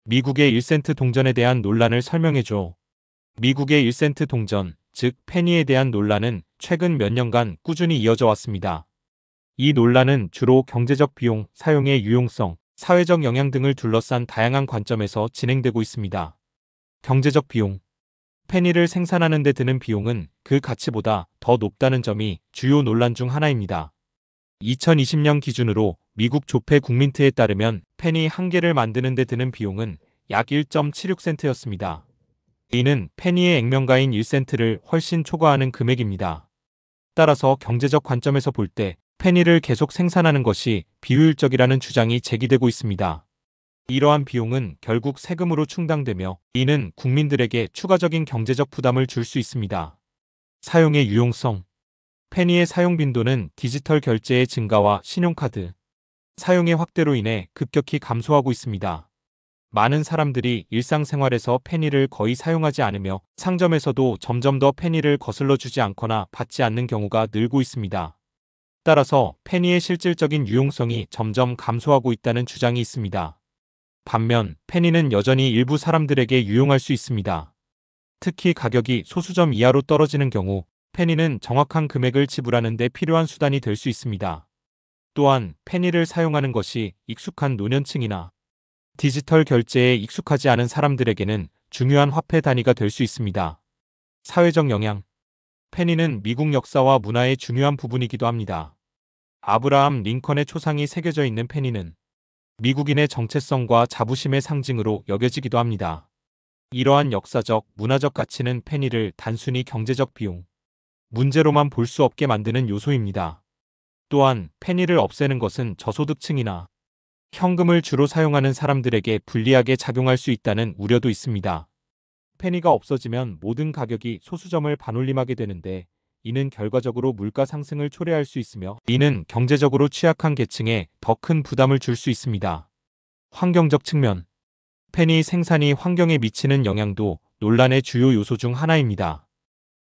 미국의 1센트 동전에 대한 논란을 설명해줘. 미국의 1센트 동전, 즉 페니에 대한 논란은 최근 몇 년간 꾸준히 이어져 왔습니다. 이 논란은 주로 경제적 비용, 사용의 유용성, 사회적 영향 등을 둘러싼 다양한 관점에서 진행되고 있습니다. 경제적 비용. 페니를 생산하는 데 드는 비용은 그 가치보다 더 높다는 점이 주요 논란 중 하나입니다. 2020년 기준으로 미국 조폐 국민트에 따르면 페니 한 개를 만드는 데 드는 비용은 약 1.76센트였습니다. 이는 페니의 액면가인 1센트를 훨씬 초과하는 금액입니다. 따라서 경제적 관점에서 볼 때 페니를 계속 생산하는 것이 비효율적이라는 주장이 제기되고 있습니다. 이러한 비용은 결국 세금으로 충당되며 이는 국민들에게 추가적인 경제적 부담을 줄 수 있습니다. 사용의 유용성. 페니의 사용 빈도는 디지털 결제의 증가와 신용카드 사용의 확대로 인해 급격히 감소하고 있습니다. 많은 사람들이 일상생활에서 페니를 거의 사용하지 않으며 상점에서도 점점 더 페니를 거슬러 주지 않거나 받지 않는 경우가 늘고 있습니다. 따라서 페니의 실질적인 유용성이 점점 감소하고 있다는 주장이 있습니다. 반면 페니는 여전히 일부 사람들에게 유용할 수 있습니다. 특히 가격이 소수점 이하로 떨어지는 경우 페니는 정확한 금액을 지불하는 데 필요한 수단이 될 수 있습니다. 또한 페니를 사용하는 것이 익숙한 노년층이나 디지털 결제에 익숙하지 않은 사람들에게는 중요한 화폐 단위가 될 수 있습니다. 사회적 영향. 페니는 미국 역사와 문화의 중요한 부분이기도 합니다. 아브라함 링컨의 초상이 새겨져 있는 페니는 미국인의 정체성과 자부심의 상징으로 여겨지기도 합니다. 이러한 역사적, 문화적 가치는 페니를 단순히 경제적 비용, 문제로만 볼 수 없게 만드는 요소입니다. 또한 페니를 없애는 것은 저소득층이나 현금을 주로 사용하는 사람들에게 불리하게 작용할 수 있다는 우려도 있습니다. 페니가 없어지면 모든 가격이 소수점을 반올림하게 되는데 이는 결과적으로 물가 상승을 초래할 수 있으며 이는 경제적으로 취약한 계층에 더 큰 부담을 줄 수 있습니다. 환경적 측면. 페니 생산이 환경에 미치는 영향도 논란의 주요 요소 중 하나입니다.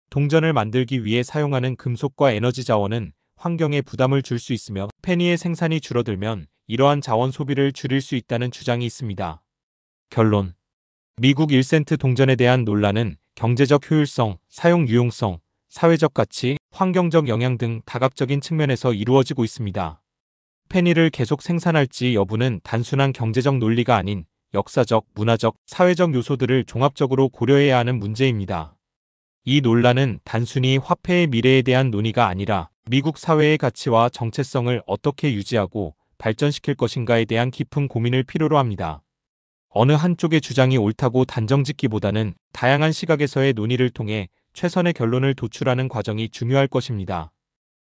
동전을 만들기 위해 사용하는 금속과 에너지 자원은 환경에 부담을 줄 수 있으며 페니의 생산이 줄어들면 이러한 자원 소비를 줄일 수 있다는 주장이 있습니다. 결론. 미국 1센트 동전에 대한 논란은 경제적 효율성, 사용 유용성, 사회적 가치, 환경적 영향 등 다각적인 측면에서 이루어지고 있습니다. 페니를 계속 생산할지 여부는 단순한 경제적 논리가 아닌 역사적, 문화적, 사회적 요소들을 종합적으로 고려해야 하는 문제입니다. 이 논란은 단순히 화폐의 미래에 대한 논의가 아니라 미국 사회의 가치와 정체성을 어떻게 유지하고 발전시킬 것인가에 대한 깊은 고민을 필요로 합니다. 어느 한쪽의 주장이 옳다고 단정짓기보다는 다양한 시각에서의 논의를 통해 최선의 결론을 도출하는 과정이 중요할 것입니다.